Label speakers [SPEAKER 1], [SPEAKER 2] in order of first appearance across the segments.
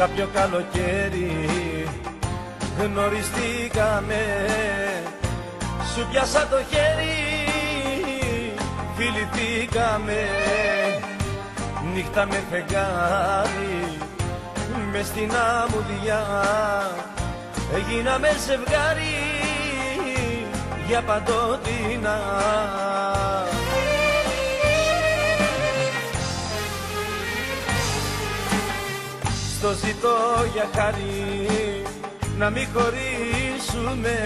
[SPEAKER 1] κάποιο καλοκαίρι γνωριστήκαμε, σου πιάσα το χέρι, φιληθήκαμε, νύχτα με φεγγάρι, μες στην αμμουδιά έγιναμε ζευγάρι για παντοτινά. Στο ζητώ για χάρη να μην χωρίσουμε,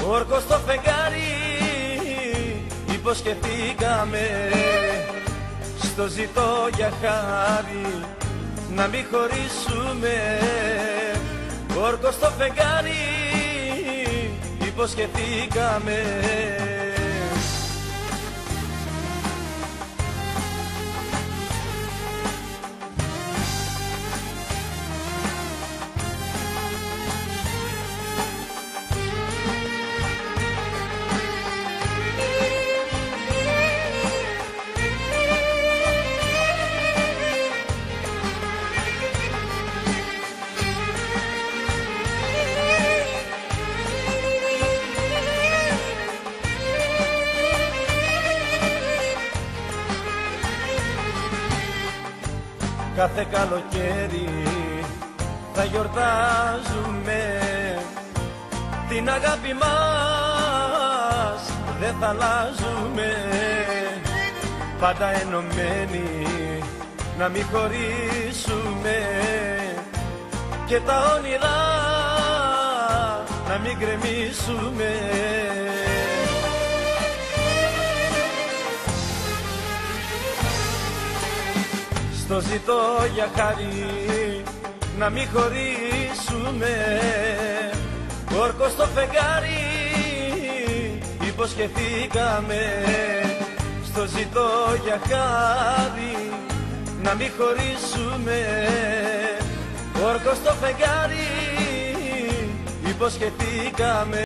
[SPEAKER 1] όρκος στο φεγγάρι υποσχεθήκαμε. Στο ζητώ για χάρη να μην χωρίσουμε, όρκος στο φεγγάρι υποσχεθήκαμε. Κάθε καλοκαίρι θα γιορτάζουμε, την αγάπη μας δεν θα αλλάζουμε, πάντα ενωμένοι να μην χωρίσουμε και τα όνειρά να μην γκρεμίσουμε. Στο ζητώ για χάρη να μην χωρίσουμε, όρκος στο φεγγάρι υποσχεθήκαμε. Στο ζητώ για χάρη να μην χωρίσουμε, όρκος στο φεγγάρι υποσχεθήκαμε.